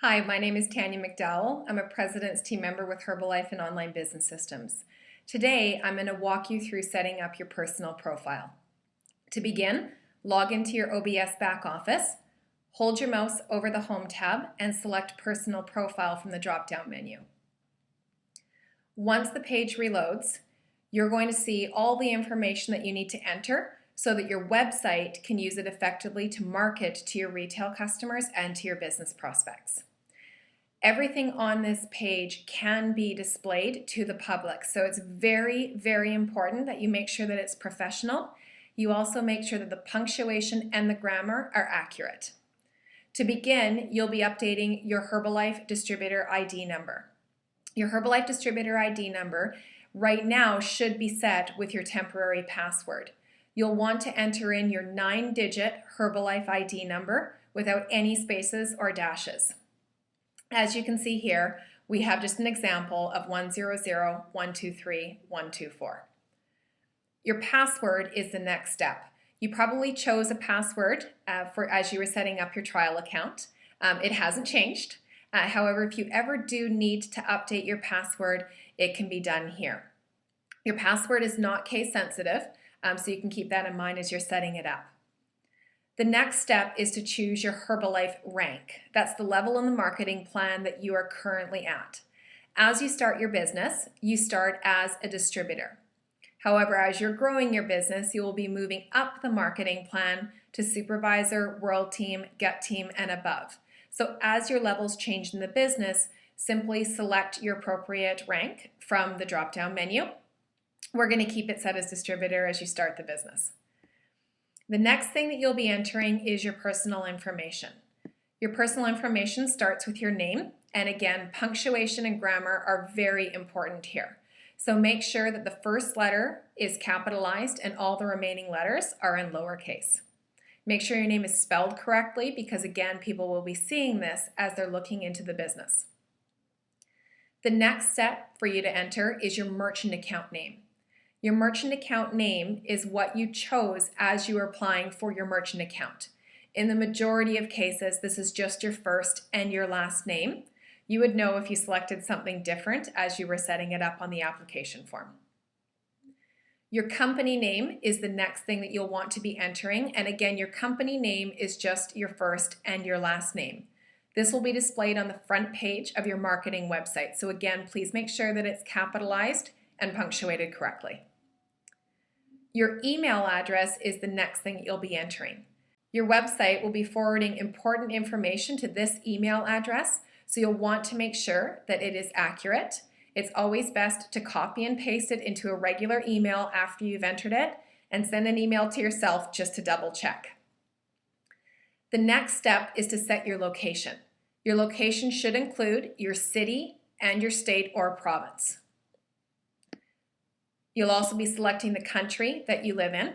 Hi, my name is Tanya McDowell. I'm a President's Team Member with Herbalife and Online Business Systems. Today, I'm going to walk you through setting up your personal profile. To begin, log into your OBS back office, hold your mouse over the Home tab, and select Personal Profile from the drop-down menu. Once the page reloads, you're going to see all the information that you need to enter so that your website can use it effectively to market to your retail customers and to your business prospects. Everything on this page can be displayed to the public, so it's very, very important that you make sure that it's professional. You also make sure that the punctuation and the grammar are accurate. To begin, you'll be updating your Herbalife Distributor ID number. Your Herbalife Distributor ID number right now should be set with your temporary password. You'll want to enter in your 9-digit Herbalife ID number without any spaces or dashes. As you can see here, we have just an example of 100123124. Your password is the next step. You probably chose a password as you were setting up your trial account. It hasn't changed. However, if you ever do need to update your password, it can be done here. Your password is not case sensitive, so you can keep that in mind as you're setting it up. The next step is to choose your Herbalife rank. That's the level in the marketing plan that you are currently at. As you start your business, you start as a distributor. However, as you're growing your business, you will be moving up the marketing plan to supervisor, world team, gut team, and above. So as your levels change in the business, simply select your appropriate rank from the drop-down menu. We're going to keep it set as distributor as you start the business. The next thing that you'll be entering is your personal information. Your personal information starts with your name, and again, punctuation and grammar are very important here. So make sure that the first letter is capitalized and all the remaining letters are in lowercase. Make sure your name is spelled correctly because again, people will be seeing this as they're looking into the business. The next step for you to enter is your merchant account name. Your merchant account name is what you chose as you were applying for your merchant account. In the majority of cases, this is just your first and your last name. You would know if you selected something different as you were setting it up on the application form. Your company name is the next thing that you'll want to be entering, and again, your company name is just your first and your last name. This will be displayed on the front page of your marketing website, so again, please make sure that it's capitalized and punctuated correctly. Your email address is the next thing that you'll be entering. Your website will be forwarding important information to this email address, so you'll want to make sure that it is accurate. It's always best to copy and paste it into a regular email after you've entered it and send an email to yourself just to double check. The next step is to set your location. Your location should include your city and your state or province. You'll also be selecting the country that you live in.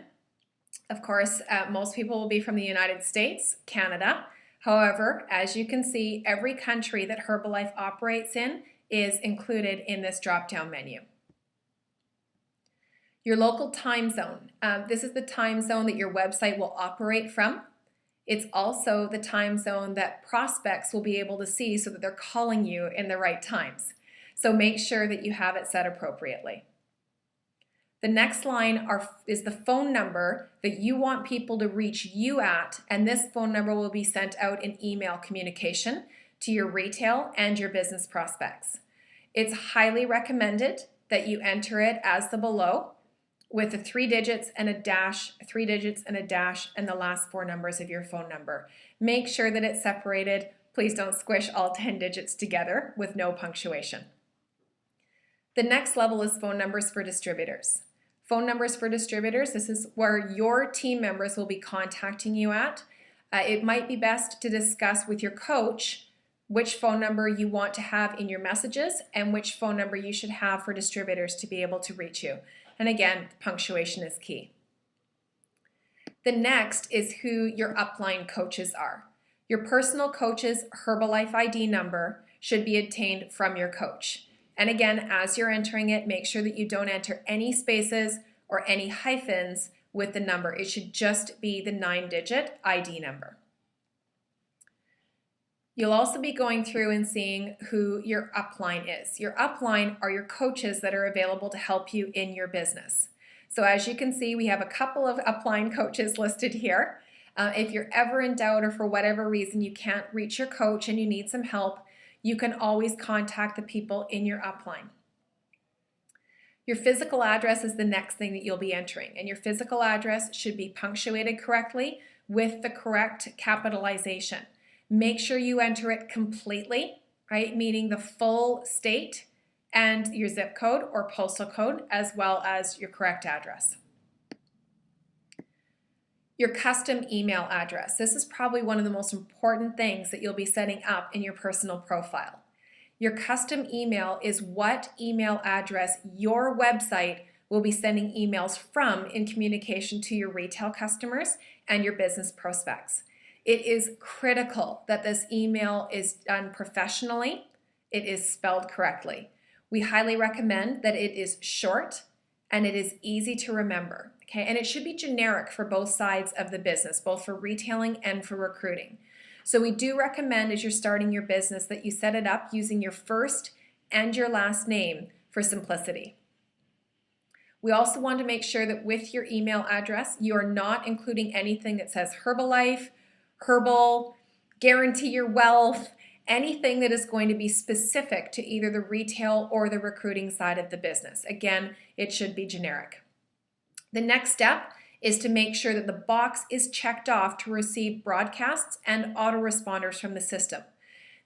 Of course, most people will be from the United States, Canada. However, as you can see, every country that Herbalife operates in is included in this drop-down menu. Your local time zone. This is the time zone that your website will operate from. It's also the time zone that prospects will be able to see so that they're calling you in the right times. So make sure that you have it set appropriately. The next line is the phone number that you want people to reach you at, and this phone number will be sent out in email communication to your retail and your business prospects. It's highly recommended that you enter it as the below with the 3 digits and a dash, 3 digits and a dash, and the last 4 numbers of your phone number. Make sure that it's separated. Please don't squish all 10 digits together with no punctuation. The next level is phone numbers for distributors. Phone numbers for distributors, this is where your team members will be contacting you at. It might be best to discuss with your coach which phone number you want to have in your messages and which phone number you should have for distributors to be able to reach you. And again, punctuation is key. The next is who your upline coaches are. Your personal coach's Herbalife ID number should be obtained from your coach. And again, as you're entering it, make sure that you don't enter any spaces or any hyphens with the number. It should just be the 9-digit ID number. You'll also be going through and seeing who your upline is. Your upline are your coaches that are available to help you in your business. So as you can see, we have a couple of upline coaches listed here. If you're ever in doubt or for whatever reason you can't reach your coach and you need some help, you can always contact the people in your upline. Your physical address is the next thing that you'll be entering, and your physical address should be punctuated correctly with the correct capitalization. Make sure you enter it completely, right? Meaning the full state and your zip code or postal code, as well as your correct address. Your custom email address. This is probably one of the most important things that you'll be setting up in your personal profile. Your custom email is what email address your website will be sending emails from in communication to your retail customers and your business prospects. It is critical that this email is done professionally. It is spelled correctly. We highly recommend that it is short and it is easy to remember. Okay, and it should be generic for both sides of the business, both for retailing and for recruiting. So we do recommend as you're starting your business that you set it up using your first and your last name for simplicity. We also want to make sure that with your email address, you are not including anything that says Herbalife, Herbal, Guarantee Your Wealth, anything that is going to be specific to either the retail or the recruiting side of the business. Again, it should be generic. The next step is to make sure that the box is checked off to receive broadcasts and autoresponders from the system.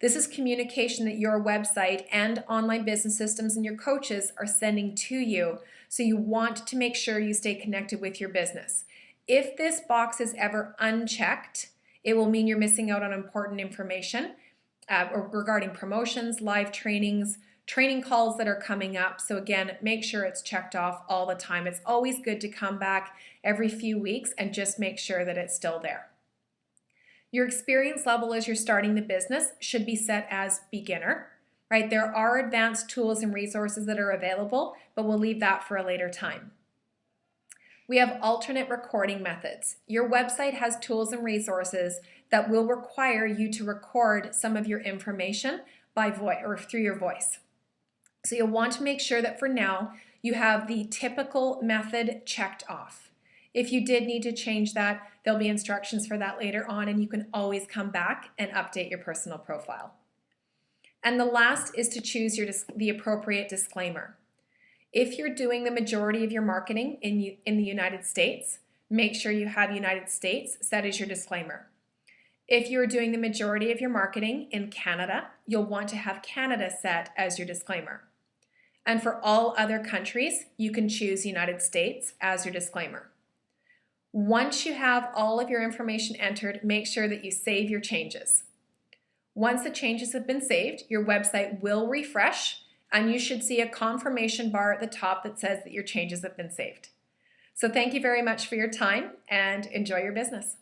This is communication that your website and online business systems and your coaches are sending to you, so you want to make sure you stay connected with your business. If this box is ever unchecked, it will mean you're missing out on important information regarding promotions, live trainings, training calls that are coming up. So again, make sure it's checked off all the time. It's always good to come back every few weeks and just make sure that it's still there. Your experience level as you're starting the business should be set as beginner, right? There are advanced tools and resources that are available, but we'll leave that for a later time. We have alternate recording methods. Your website has tools and resources that will require you to record some of your information by voice or through your voice. So you'll want to make sure that for now you have the typical method checked off. If you did need to change that, there'll be instructions for that later on, and you can always come back and update your personal profile. And the last is to choose the appropriate disclaimer. If you're doing the majority of your marketing in the United States, make sure you have United States set as your disclaimer. If you're doing the majority of your marketing in Canada, you'll want to have Canada set as your disclaimer. And for all other countries, you can choose United States as your disclaimer. Once you have all of your information entered, make sure that you save your changes. Once the changes have been saved, your website will refresh and you should see a confirmation bar at the top that says that your changes have been saved. So thank you very much for your time and enjoy your business.